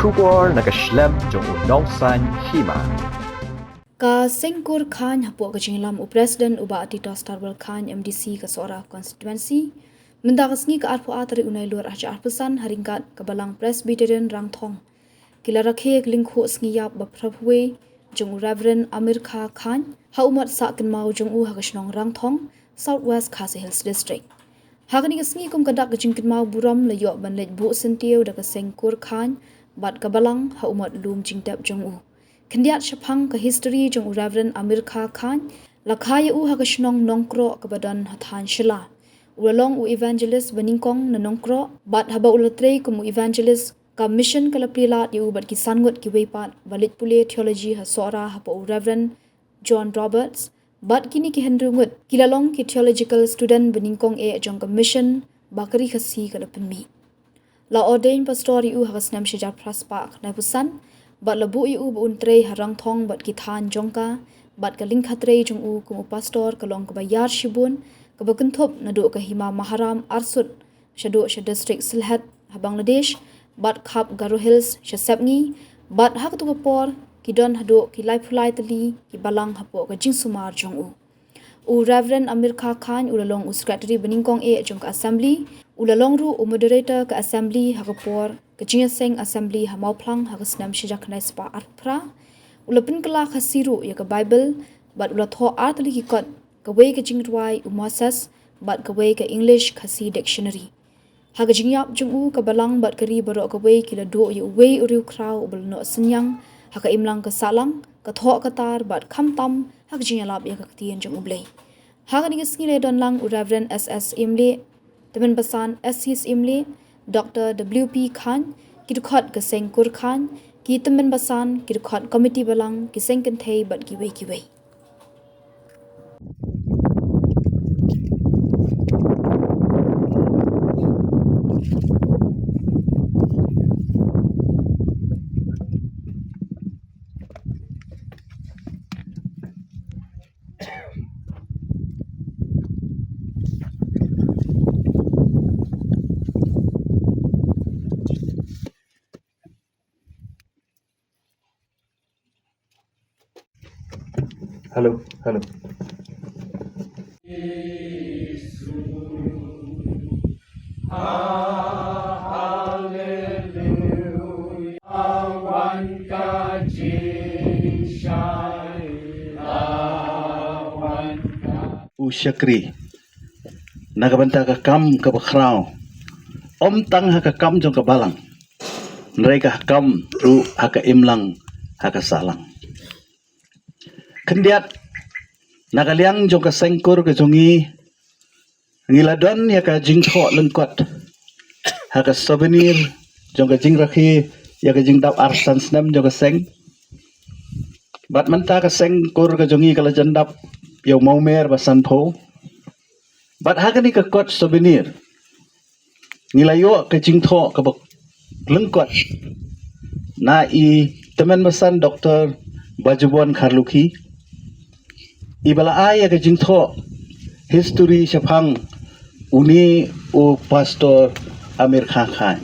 Shubor nakaslem jong unongsan hima. Ka Sengkur Khan hapo ka jinglam u President uba Atito Starbel Khan MDC ka Sora constituency mendagasngi ka arpo atari unai luar aja arpesan haringkat ka balang Presbyterian Rangthong kila rakhe lingkho sngiya baprabwe jong Reverend Amir Khan ha umat sa kan mau jong u hagashnong Rangthong Southwest Khasi Hills District hagani gasngi kum kadak ka jingkin mau buram layo banlej bu sentio da ka Sengkur Khan bat ka balang ha umat lum jingtap jong u Kendiat Shapang ke history jong Reverend Amir Khan lakhaya u hagashnong nongkro kebadan hathan shila. Ulong u evangelist beningkong na nongkro bat haba ulatre kum evangelist ka mission kala prilat yu bat kisangut ki weipat balit pule theology ha sora hapa u Reverend John Roberts bat kini ki hendrungut kilalong ki theological student beningkong e jong ka mission bakari khasi kala pemi. La ordained pastor yu hagasnam shijar praspa na pusan bat labu iu buntre harang thong bat kithan jongka bat kaling khatre jong u kum pastor kalong ka bayar shibun ka bakenthop nadu ka hima maharam arsut shado sha district silhat ha Bangladesh bat khap Garo Hills sha sepngi bat hak tu por kidon hado ki lai phulai tali ki balang hapo ka jingsumar jong u Reverend Amir Khan ulalong u secretary beningkong e jong ka assembly ulalong ru u moderator ka assembly hakapor Kajinga Seng Assembly Hamauplang Hagasnam Shijak Naispa Arpra Ulapin Kala Khasiru ya ka Bible but ulatho artali hikot kaway kajing ruai umasas but kaway ka English Khasi Dictionary Hagajingyap jungu ka balang but kari baro kaway kila do ya uway uriu kraw ubal no senyang haka imlang ka salang ka tho katar but khamtam hagajinyalap ya ka ktiyan jung ublay Haganigas ngile don lang u Reverend SS Imle temen basan SCS Imle Dr. W.P. Khan, Kirkhot ke Sengkur Khan, ki temen basan Kirkhot komiti balang ki sengken thei bat kiwei. Halo. Usyakri nagabanta ka kam ka bakraw om tang haka kam jong ka balang mereka kam ru haka imlang haka salang kendiat nagaliang jong ka Sengkur ka jongi ngiladon ya ka jingtho lengkot haka souvenir jong ka jingrakhi ya ka jingdap arsan snam jong ka seng bat manta ka Sengkur ka jongi kala jandap yaw mau mer basan pho bat haka ni ka kot souvenir nilayo ka jingtho ka bak lengkot na i teman basan Dr. Bajubuan Kharlukhi ibala ay ka jingtho history Shapang uni u pastor Amir Khan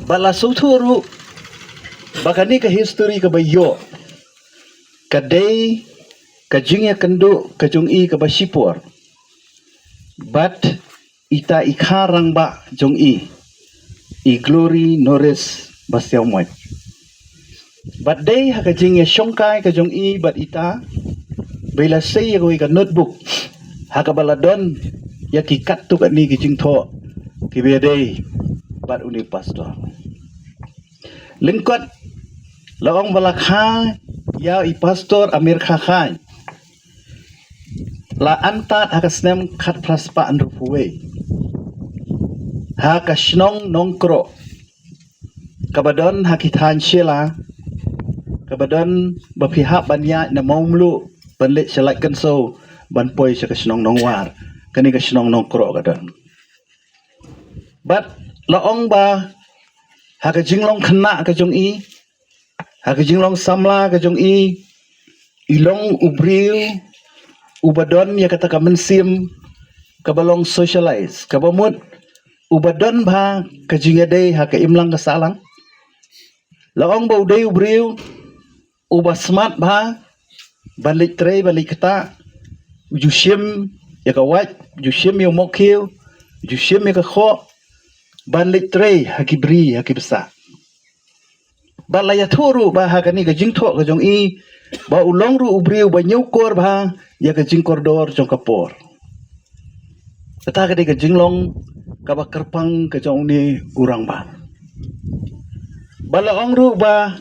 bala suturu bakani ka history ka bayo kadai ka jingya kandu ka jungi ka basipor but ita ikarang ba jungi I glory Norris basyaw moy but day haka jingya syongkai ka jungi but ita Bila say ko ka notebook haka baladon ya kikat tu kat ni kijingtho kibede bat uni pastor lingkot laong balakha ya I pastor Amir Khan la antat haka snem khat praspa andruwe haka shnong nongkro kabadon hakithan shela kabadon bapihap banya na maumlu Panlit selak kenso ban poi sa kasnong nongwar kani kasnong nongkro kadon bat laong ba haka jinglong khna ka jong I haka jinglong samla ka jong I ilong ubriu ubadon ya kata ka mensim kabalong socialize kabamut ubadon ba ka jingade haka imlang kasalang laong bau deu briu uba smart ba balik tre balik kata jusim ya ka wat jusim yo mokil jusim ya ka kho balik tre hakibri hakibsa balaya thuru ba hakani ka jingtho ka jong i ba ulong ru ubriu ba nyukor ba ya ka jingkor dor jong kapor kata ka jinglong ka ba kerpang ka jong ni urang ba bala ongru ba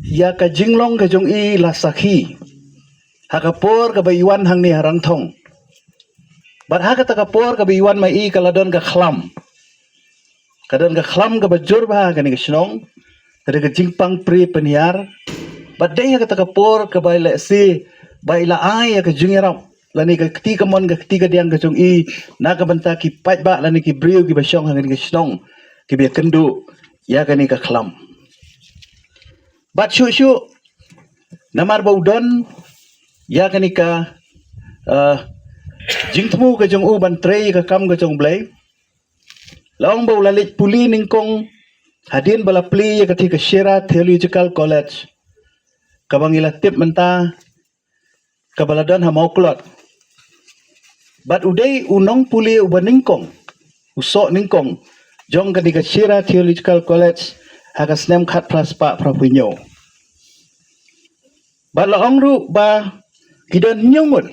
ya ka jinglong ka jong i la sakhi hakapor ka ba iwan hang ni harang thong bat haka ta kapor ka ba iwan mai i kaladon ka khlam kadon ka khlam ka ba jur ba ka ni ka snong tade ka jingpang pri peniar bat dei haka ta kapor ka ba la si ba ila ai ka jingerap lani ka kti ka mon ka kti ka diang ka jong i na ka banta ki pat ba lani ki briu ki ba syong hang ni ka snong ki be kendu ya kani ka khlam bat shu namar baudon ya kani ka jingthmu ka jong u ban trei ka kam ka jong blai laong bau lalit puli ningkong hadin bala pli ya ka thi ka Shera Theological College ka bangila tip menta ka baladon ha mau klot bat udai unong puli uban ningkong usok ningkong jong kani ka Shera Theological College haka snem khat praspa prapunyo ba laong ru ba kidon nyumut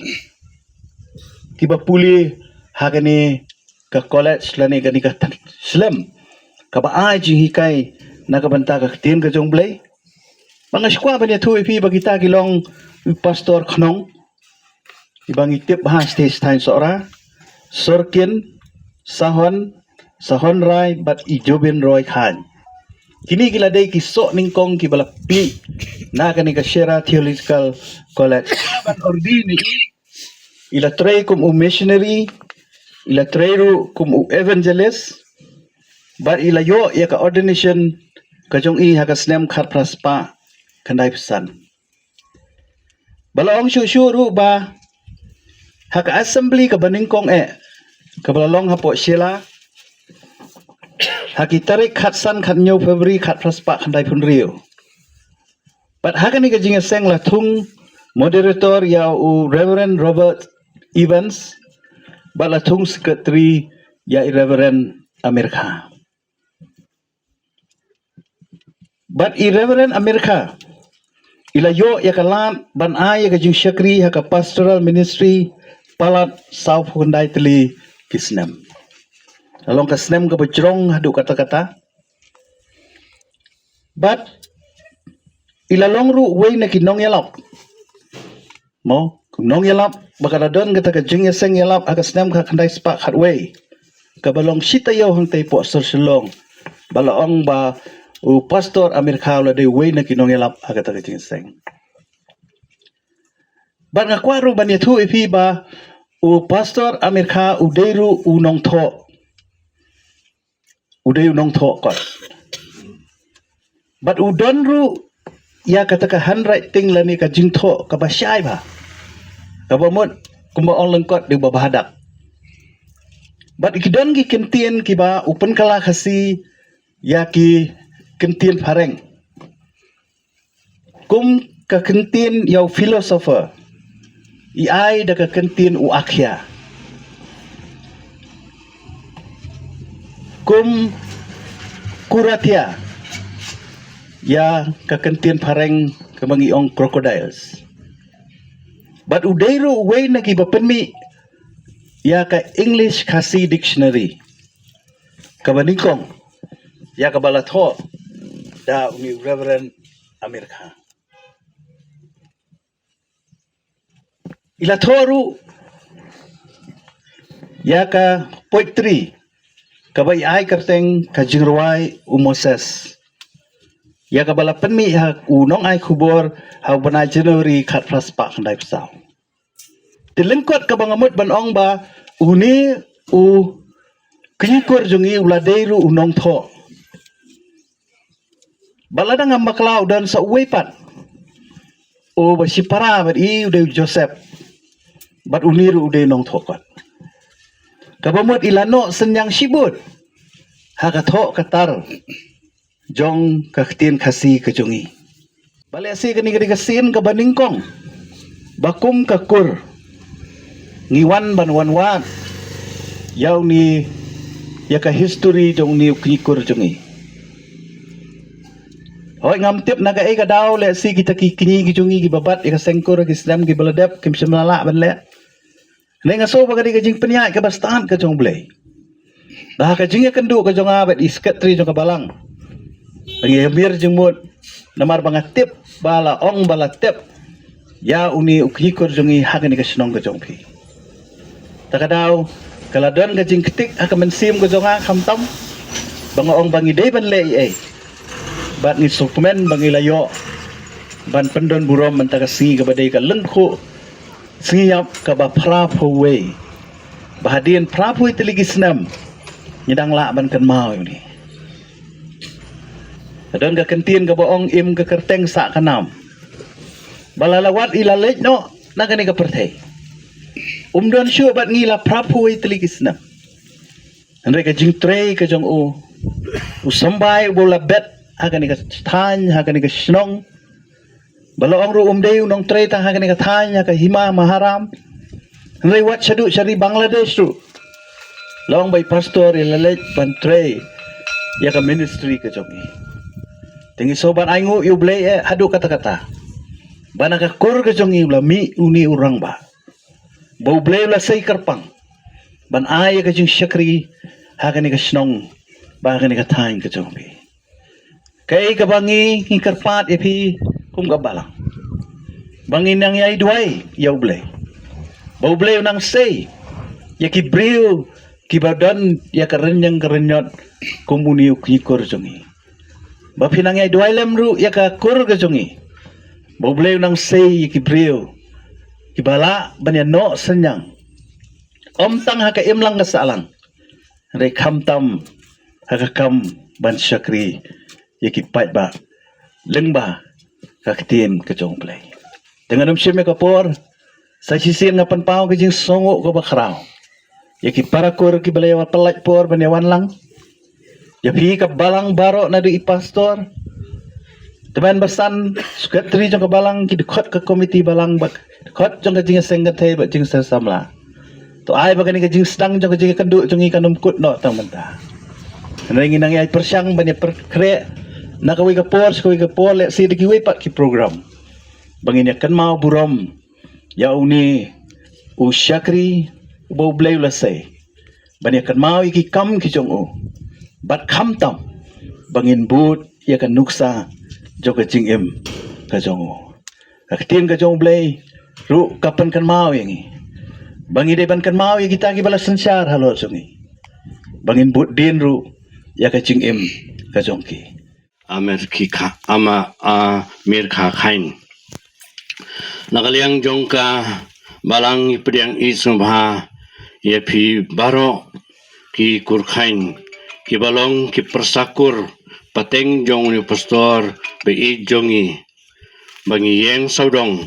kiba puli haka ni ka college lani kani ka slem ka ba ai ji hikai na ka banta ka tin ka jong blai bang skwa ba ni thu ipi ba kita kilong pastor khnong ibang itip ha stage time sora sorkin Sahon Rai bat Ijobin Roy Khan. Kini gila day kisok ningkong kibala pi na kani ka Shera Theological College. Bat ordini ila tray kum missionary, ila tray ru kum evangelist, bat ila yo ya ka ordination ka jong i haka snem khat praspa kandai pesan. Balaong syu ru ba haka assembly ka baningkong ka balalong hapo Sheila haki tarik khatsan khatnyo February khat praspa khandai pun rio but hakani ka jinga seng la thung moderator ya u Reverend Robert Evans but la thung secretary ya Reverend Amerika but Reverend Amerika ila yo ya kalan ban ay ka jing syakri haka pastoral ministry palat South Hyundai teli kisnem along ka snem ka bajrong hadu kata-kata but ilalong ru way na kinong yalap mo kinong yalap baka don kata ka jing seng yalap aka snem ka kandai spa khat way ka balong sitayaw hang tay po sir silong balaong ba u pastor Amerika la day way na kinong yalap aka ta ka jing seng but nga kwaro ba ni thu ipi ba u pastor Amerika u deiru u nong tho uday nong tho kot but udon ru ya kata ka handwriting lani ka jing tho ka basyai ba ka bamot kumba ong lengkot di ba bahadak but ikidon ki kentien ki ba upen kala khasi ya ki kentien pareng kum ka kentien yau philosopher i ai da ka kentien u akhya kum kuratia ya kakentian pareng kemangi ong crocodiles but udairu way na kibapenmi ya ka English kasi dictionary kabaningkong ya kabalatho da umi Reverend Amerika ila thoru ya ka poetry kabay ay karteng kajingruay umoses ya kabalapan mi ha unong ay kubor ha bana January khat praspa kandai psaw tilengkot kabangamot banong ba uni u kinykur jungi uladeiru unong tho balada nga maklaw dan sa uwepat o basipara bat i uday Joseph bat uniru uday nong tho kot kabamot ilano senyang sibut haka tho katar jong kaktin kasi kejongi. Balik si kani kani kasin ke baningkong. Bakum kakur. Ngiwan ban wan. Yau ni ya ka history jong ni kikur jongi. Hoi ngam tip naga ka daw le si kita kini jongi ki babat ka sengkur ki Islam ki baladap kim semala ban le. Ne ngaso bagadi ka jing penyai ka bastan ka jong blai. Dah ka jing ka ndu ka jong abet iskat tri jong ka balang. Bangi mir jeng mut namar bangatip bala ong bala tip ya uni ukikur jongi hakani ka senong ka jong pi takadaw kaladon ka jing ketik haka mensim ka jonga kamtam banga ong bangi day ban le ai bat ni supmen bangi layo ban pendon burom mentaka singi ka badai ka lengko singiyap ka ba prapuwe bahadian prapuwe teligi senam nyedang la ban kan mau ni. Dan ka kentin ka boong im ka kerteng sa kanam. Balalawat ilalej no nagani ka pertay. Umdon syo bat ngila prapuy telikisna. Andre ka jing tray ka jong u. Usambay bola bet hagani ka tan hagani ka snong. Balaong ru umdeu nong tray tang hagani ka tan ka hima maharam. Andre wat syadu syari Bangladesh ru. Lawang bay pastor ilalej ban tray ya ka ministry ka jong i. Tinggi sobat aingu yu blei hadu kata-kata. Bana ka kur ke jongi ula mi uni urang ba. Bau blei ula sei kerpang. Ban ai ka jing syakri hakani ka snong ba hakani ka tain ka jongi. Kai ka bangi ki kerpat epi kum ka balang. Bangi nang yai duai yau blei. Bau blei nang sei ya ki bril ki badan ya kerenyang kerenyot kumuni ki kur jongi. Bapinang ay duay lemru ya ka kur ka jongi. Bobleu nang sei ki brio. Ki bala banyan no senyang. Om tang haka imlang kasalang. Re kamtam haka kam ban syakri ya ki pait ba. Lengba ka ketin ka jong play. Dengan syeme ka por sa sisin nga panpaw ka jing songo ka bakraw. Ya ki parakur ki balayaw pelaj por banyawan lang. Ya pi ka balang baro na di pastor. Teman besan sekretari jong ka balang ki dekot ka komiti balang bak dekot jong ka jing senggathe bak jing samla. To ai bagani ka jing sedang jong ka jing kenduk jong ikan umkut no tang mentah. Nangin nang ai persyang banyak perkre na kawi ka por le si diki we pak ki program. Bangin ya kan mau burom. Ya uni usyakri bau blai lasai. Banyak kan mau iki kam ki jong u. Bat kamtam bangin but ya kan nuksa joka jing im ka jongo kaktin ka jong blay ru kapan kan mau yangi bangi de ban kan mau ya kita ki balas sensar halo jongi bangin but din ru ya ka jing im ka jongki amer ki kha ama a mir kha khain nagaliang jongka balang ipriang isumha ya phi baro ki kurkhain ki balong ki persakur pateng jong ni pastor be jongi bangi yeng saudong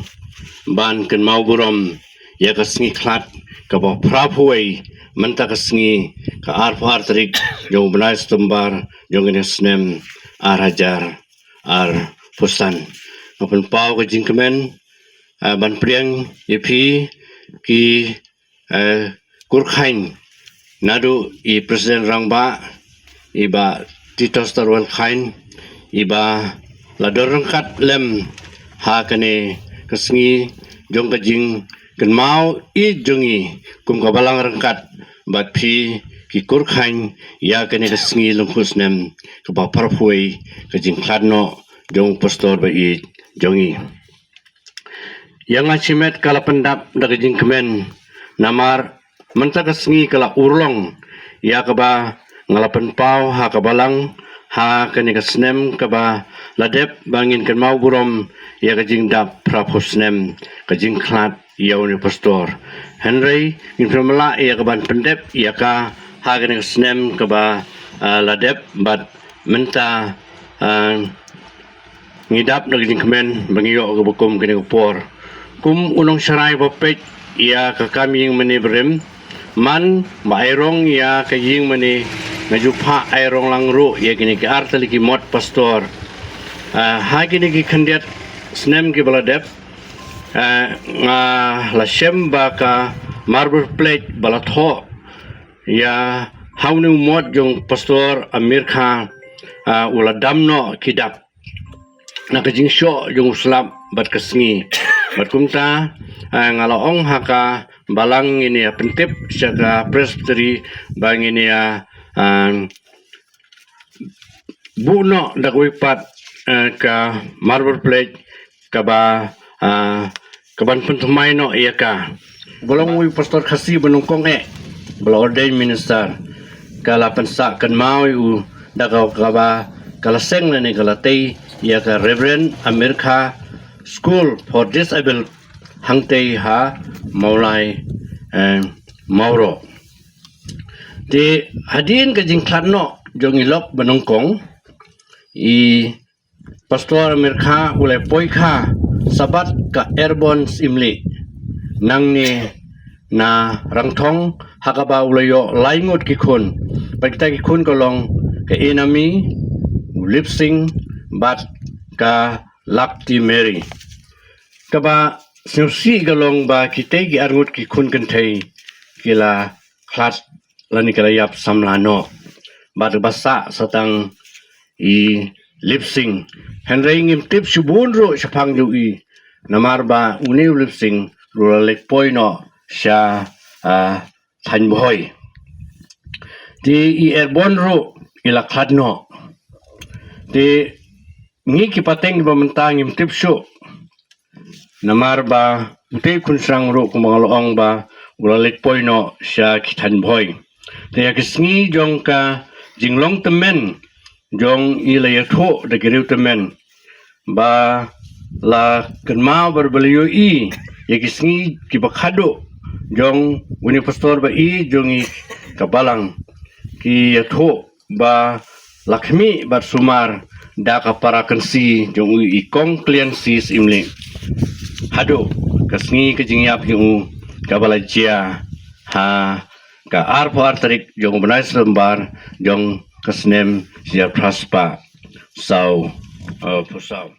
ban ken mau burom ya ka sngi klat ka ba prapuai menta ka sngi ka ar trik jong benai stumbar jong ni snem ar hajar ar pusan open pau ka jingkemen ban priang yepi ki kurkhain nadu i presiden rangba iba Tito Starwell Khain iba lador rengkat lem ha kane kesngi jong kajing ken mau I jongi kum ka balang rengkat bat phi ki kur khain ya kane kesngi lungkus nem ka ba parpui kajing kladno jong pastor ba I jongi yang achimet kala pendap da kajing kemen namar menta kesngi kala urlong ya ka ba ngalapan pau ha kabalang ha kani kasnem kaba ladep bangin kan mau burom ya kajing dap prapusnem kajing klat yaw ni pastor Henry in pramala ya kaban pendep ya ka ha kani kasnem kaba ladep bat menta ngidap na kajing kemen bangiyo ka bukum kani kupor kum unong syarai bapet ya ka kami yang menibrim man mairong ya kajing mani Najupa ay rong langru ya kini ki artali ki mod pastor. Ha kini ki kandiat snem ki baladep. La shemba ka marble plate balatho ya haunu mod jong pastor Amir Khan ula damno kidap nakajing syo jong slap bat kasngi bat kumta ngalaong haka balang ini pentip syaga presbytery bang ini buno dagwipat ka marble plate kaba kaban pentumay no iya ka bolong wi pastor kasi benungkong bala ordained minister kala pensa kan mau u dagaw kaba kala seng na ni kalatay iya ka Reverend Amir Khan School for Disabled hangtay ha maulay mauro di hadin ka jing kladno jong ilok benungkong i pastor Amir Khan ulay poy ka sabat ka airborne imli nang ni na rangthong hakaba ulayo laingot kikun pagta kikun kolong ka enemy lipsing bat ka lakti Mary kaba sinursi galong ba kitay gi arngot kikun kantay kila klat lani kalayap samlano bat basa satang i lipsing henry ngim tip subunro sapang i namarba uniw lipsing ruralek poino siya tanboy di i airborne ro ilakadno di ngi kipateng bamantang im tipsyo namarba utay kunsang ro kung mga loong ba ulalek poino siya kitanboy di akisngi jong ka jinglong temen jong ilayatho da giriw temen ba la kenmao berbeliau yakisngi kibakado jong uni pastor ba jong i kabalang ki yatho ba lakmi bar sumar da kaparakan si jong i kong klian sis imli hado kasngi kejingyap yung kabalajia ha ka arpo artarik jong benais lembar jong kasnem siya praspa sau pusau